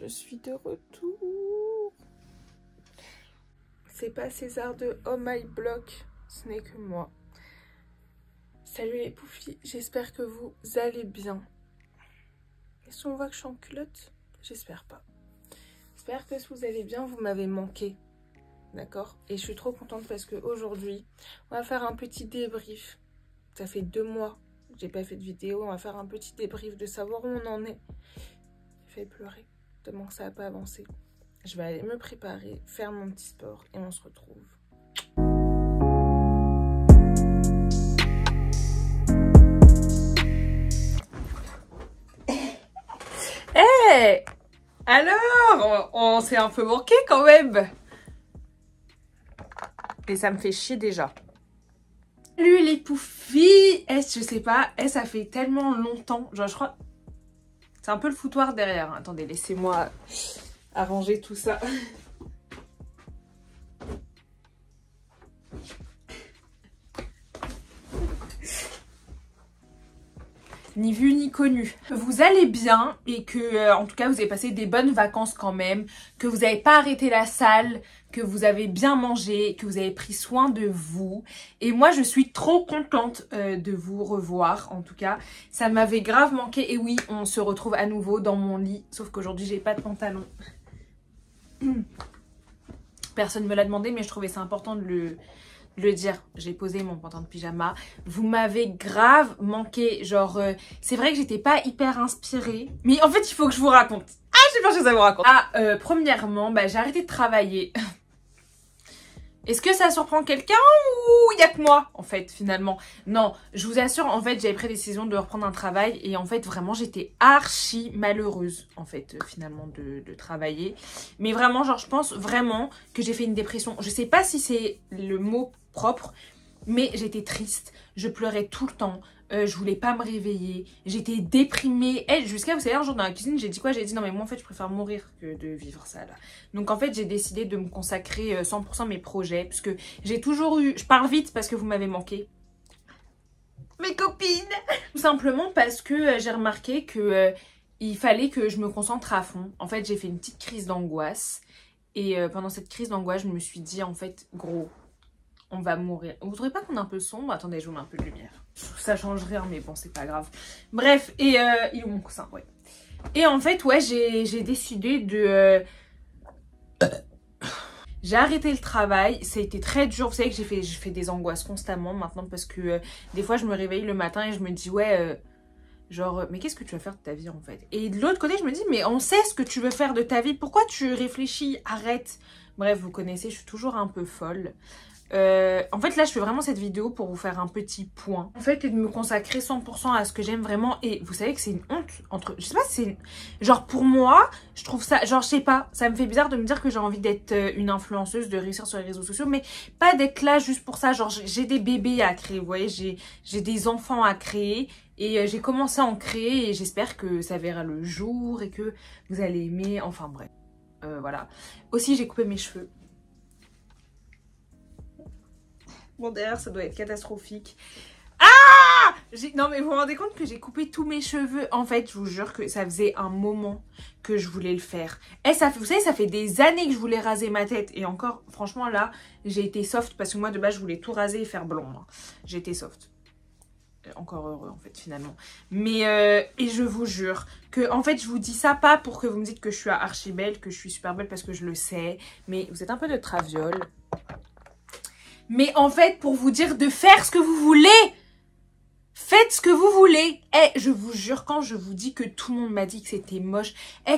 Je suis de retour. C'est pas César de Oh My Block, ce n'est que moi. Salut les poufis, j'espère que vous allez bien. Est-ce qu'on voit que je suis en culotte? J'espère pas. J'espère que vous allez bien, vous m'avez manqué. D'accord? Et je suis trop contente parce qu'aujourd'hui, on va faire un petit débrief. Ça fait 2 mois que j'ai pas fait de vidéo. On va faire un petit débrief de savoir où on en est. J'ai fait pleurer tellement que ça n'a pas avancé. Je vais aller me préparer, faire mon petit sport et on se retrouve. Hey! Alors, on s'est un peu manqué quand même. Et ça me fait chier déjà. Salut les poufis! Je sais pas, ça fait tellement longtemps. Genre, je crois... C'est un peu le foutoir derrière. Attendez, laissez-moi arranger tout ça. Ni vu ni connu. Vous allez bien et que, en tout cas, vous avez passé des bonnes vacances quand même, que vous n'avez pas arrêté la salle, que vous avez bien mangé, que vous avez pris soin de vous. Et moi, je suis trop contente de vous revoir, en tout cas. Ça m'avait grave manqué. Et oui, on se retrouve à nouveau dans mon lit, sauf qu'aujourd'hui, j'ai pas de pantalon. Personne ne me l'a demandé, mais je trouvais ça important de le dire. J'ai posé mon pantalon de pyjama. Vous m'avez grave manqué. Genre, c'est vrai que j'étais pas hyper inspirée. Mais en fait, il faut que je vous raconte. Ah, j'ai plein de choses à vous raconter. Premièrement, bah, j'ai arrêté de travailler. Est-ce que ça surprend quelqu'un ou il y a que moi, en fait, finalement? Non, je vous assure, en fait, j'avais pris la décision de reprendre un travail et en fait, vraiment, j'étais archi malheureuse, en fait, finalement, de travailler. Mais vraiment, genre, je pense vraiment que j'ai fait une dépression. Je sais pas si c'est le mot propre, mais j'étais triste. Je pleurais tout le temps. Je voulais pas me réveiller. J'étais déprimée. Jusqu'à, vous savez, un jour dans la cuisine, j'ai dit quoi? J'ai dit non mais moi en fait je préfère mourir que de vivre ça là. Donc en fait j'ai décidé de me consacrer 100% à mes projets. Parce que j'ai toujours eu... Je parle vite parce que vous m'avez manqué. Mes copines. Tout simplement parce que j'ai remarqué que il fallait que je me concentre à fond. En fait j'ai fait une petite crise d'angoisse. Et pendant cette crise d'angoisse je me suis dit en fait gros... On va mourir. Vous trouvez pas qu'on est un peu sombre? Attendez, je vous mets un peu de lumière. Ça change rien, mais bon, c'est pas grave. Bref, et il est où mon coussin? Ouais. Et en fait, ouais, j'ai décidé de... J'ai arrêté le travail. Ça a été très dur. Vous savez que je fais des angoisses constamment maintenant parce que des fois, je me réveille le matin et je me dis, ouais... genre, mais qu'est-ce que tu vas faire de ta vie en fait? Et de l'autre côté, je me dis, mais on sait ce que tu veux faire de ta vie. Pourquoi tu réfléchis? Arrête. Bref, vous connaissez, je suis toujours un peu folle. En fait là je fais vraiment cette vidéo pour vous faire un petit point en fait et de me consacrer 100% à ce que j'aime vraiment. Et vous savez que c'est une honte entre, je sais pas, c'est genre pour moi je trouve ça, genre je sais pas, ça me fait bizarre de me dire que j'ai envie d'être une influenceuse, de réussir sur les réseaux sociaux, mais pas d'être là juste pour ça. Genre j'ai des bébés à créer, vous voyez, j'ai des enfants à créer et j'ai commencé à en créer et j'espère que ça verra le jour et que vous allez aimer, enfin bref, voilà. Aussi j'ai coupé mes cheveux. Bon, derrière, ça doit être catastrophique. Ah! Non, mais vous vous rendez compte que j'ai coupé tous mes cheveux. En fait, je vous jure que ça faisait un moment que je voulais le faire. Et ça, vous savez, ça fait des années que je voulais raser ma tête. Et encore, franchement, là, j'ai été soft. Parce que moi, de base, je voulais tout raser et faire blond. Hein. J'ai été soft. Encore heureux, en fait, finalement. Mais, et je vous jure que, en fait, je vous dis ça pas pour que vous me dites que je suis archi belle, que je suis super belle, parce que je le sais. Mais vous êtes un peu de traviole. Mais en fait, pour vous dire de faire ce que vous voulez. Faites ce que vous voulez. Je vous jure, quand je vous dis que tout le monde m'a dit que c'était moche.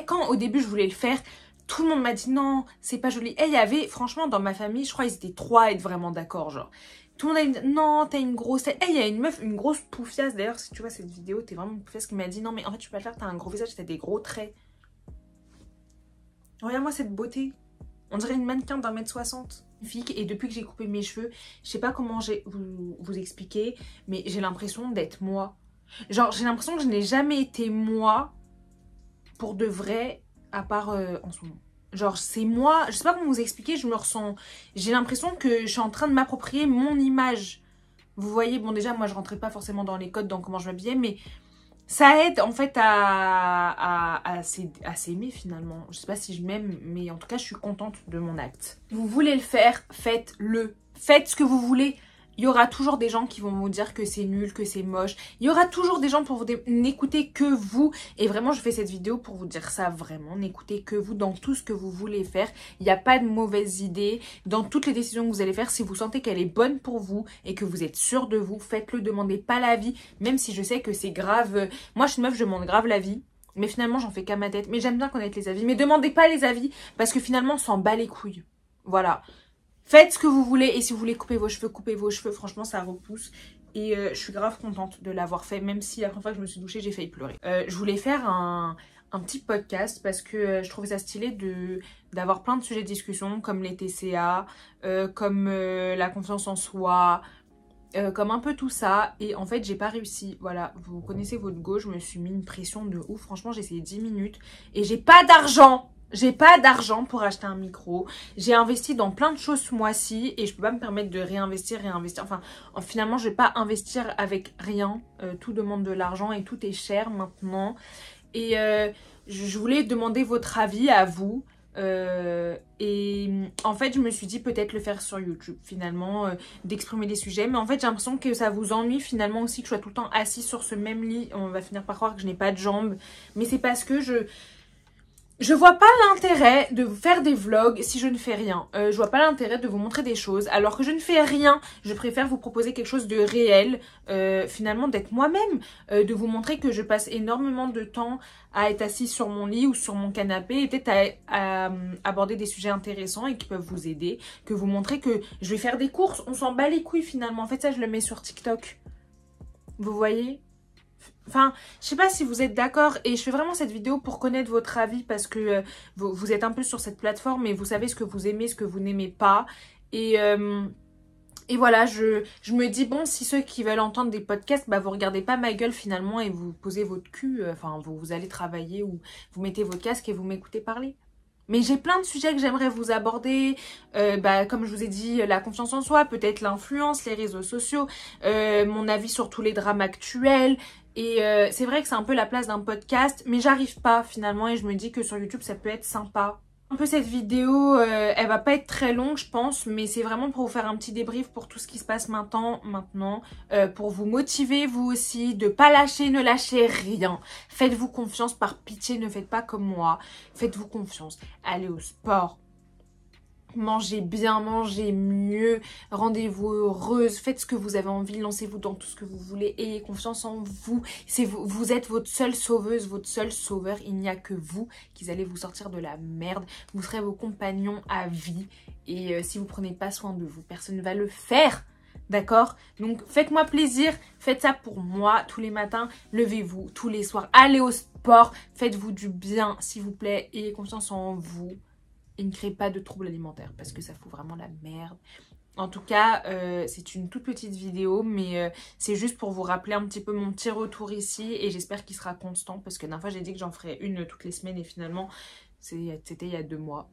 Quand au début je voulais le faire, tout le monde m'a dit non, c'est pas joli. Il y avait, franchement, dans ma famille, je crois ils étaient 3 à être vraiment d'accord, genre. Tout le monde a dit non, t'as une grosse tête. Il y a une meuf, une grosse poufiasse. D'ailleurs, si tu vois cette vidéo, t'es vraiment une poufiasse qui m'a dit non, mais en fait, tu peux pas le faire, t'as un gros visage, t'as des gros traits. Regarde-moi cette beauté. On dirait une mannequin d'1m60. Et depuis que j'ai coupé mes cheveux, je sais pas comment vous expliquer, mais j'ai l'impression d'être moi. Genre, j'ai l'impression que je n'ai jamais été moi pour de vrai, à part en ce moment. Genre, c'est moi, je sais pas comment vous expliquer, je me ressens... J'ai l'impression que je suis en train de m'approprier mon image. Vous voyez, bon déjà, moi je rentrais pas forcément dans les codes, dans comment je m'habillais, mais Ça aide en fait à s'aimer finalement. Je sais pas si je m'aime, mais en tout cas je suis contente de mon acte. Vous voulez le faire, faites-le. Faites ce que vous voulez. Il y aura toujours des gens qui vont vous dire que c'est nul, que c'est moche. Il y aura toujours des gens pour vous n'écouter que vous. Et vraiment, je fais cette vidéo pour vous dire ça vraiment. N'écoutez que vous dans tout ce que vous voulez faire. Il n'y a pas de mauvaises idées. Dans toutes les décisions que vous allez faire, si vous sentez qu'elle est bonne pour vous et que vous êtes sûr de vous, faites-le. Demandez pas l'avis. Même si je sais que c'est grave. Moi, je suis une meuf, je demande grave l'avis. Mais finalement, j'en fais qu'à ma tête. Mais j'aime bien connaître les avis. Mais demandez pas les avis parce que finalement, on s'en bat les couilles. Voilà. Faites ce que vous voulez et si vous voulez couper vos cheveux, franchement ça repousse. Et je suis grave contente de l'avoir fait, même si la première fois que je me suis douchée, j'ai failli pleurer. Je voulais faire un petit podcast parce que je trouvais ça stylé d'avoir plein de sujets de discussion comme les TCA, comme la confiance en soi, comme un peu tout ça. Et en fait, j'ai pas réussi. Voilà, vous connaissez votre go, je me suis mis une pression de ouf. Franchement, j'ai essayé 10 minutes et j'ai pas d'argent. J'ai pas d'argent pour acheter un micro. J'ai investi dans plein de choses ce mois-ci et je peux pas me permettre de réinvestir. Enfin, finalement, je vais pas investir avec rien. Tout demande de l'argent et tout est cher maintenant. Et je voulais demander votre avis à vous. Et en fait, je me suis dit peut-être le faire sur YouTube finalement, d'exprimer des sujets. Mais en fait, j'ai l'impression que ça vous ennuie finalement aussi que je sois tout le temps assise sur ce même lit. On va finir par croire que je n'ai pas de jambes. Mais c'est parce que je vois pas l'intérêt de vous faire des vlogs si je ne fais rien. Je vois pas l'intérêt de vous montrer des choses alors que je ne fais rien. Je préfère vous proposer quelque chose de réel, finalement d'être moi-même, de vous montrer que je passe énormément de temps à être assise sur mon lit ou sur mon canapé et peut-être à aborder des sujets intéressants et qui peuvent vous aider, que vous montrer que je vais faire des courses, on s'en bat les couilles finalement. En fait ça je le mets sur TikTok. Vous voyez ? Enfin, je sais pas si vous êtes d'accord et je fais vraiment cette vidéo pour connaître votre avis parce que vous êtes un peu sur cette plateforme et vous savez ce que vous aimez, ce que vous n'aimez pas. Et voilà, je me dis, bon, si ceux qui veulent entendre des podcasts, bah vous regardez pas ma gueule finalement et vous posez votre cul, enfin vous allez travailler ou vous mettez votre casque et vous m'écoutez parler. Mais j'ai plein de sujets que j'aimerais vous aborder, comme je vous ai dit, la confiance en soi, peut-être l'influence, les réseaux sociaux, mon avis sur tous les drames actuels. Et c'est vrai que c'est un peu la place d'un podcast, mais j'arrive pas finalement et je me dis que sur YouTube ça peut être sympa. Un peu cette vidéo, elle va pas être très longue je pense, mais c'est vraiment pour vous faire un petit débrief pour tout ce qui se passe maintenant, pour vous motiver vous aussi, de pas lâcher, ne lâchez rien. Faites-vous confiance, par pitié, ne faites pas comme moi, faites-vous confiance. Allez au sport. Mangez bien, mangez mieux, rendez-vous heureuse, faites ce que vous avez envie, lancez-vous dans tout ce que vous voulez, ayez confiance en vous. Vous êtes votre seule sauveuse, votre seul sauveur, il n'y a que vous qui allez vous sortir de la merde. Vous serez vos compagnons à vie et si vous prenez pas soin de vous, personne ne va le faire. D'accord? Donc faites-moi plaisir, faites ça pour moi tous les matins, levez-vous tous les soirs, allez au sport, faites-vous du bien s'il vous plaît, ayez confiance en vous. Et ne créez pas de troubles alimentaires parce que ça fout vraiment la merde. En tout cas, c'est une toute petite vidéo, mais c'est juste pour vous rappeler un petit peu mon petit retour ici et j'espère qu'il sera constant parce que la dernière fois j'ai dit que j'en ferais une toutes les semaines et finalement c'était il y a 2 mois.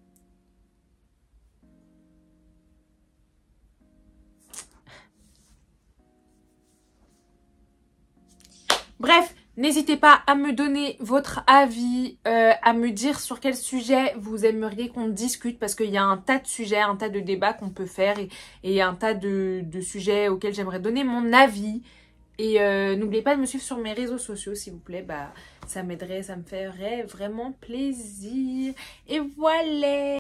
Bref, n'hésitez pas à me donner votre avis, à me dire sur quel sujet vous aimeriez qu'on discute parce qu'il y a un tas de sujets, un tas de débats qu'on peut faire et un tas de sujets auxquels j'aimerais donner mon avis. Et n'oubliez pas de me suivre sur mes réseaux sociaux s'il vous plaît, bah ça m'aiderait, ça me ferait vraiment plaisir. Et voilà!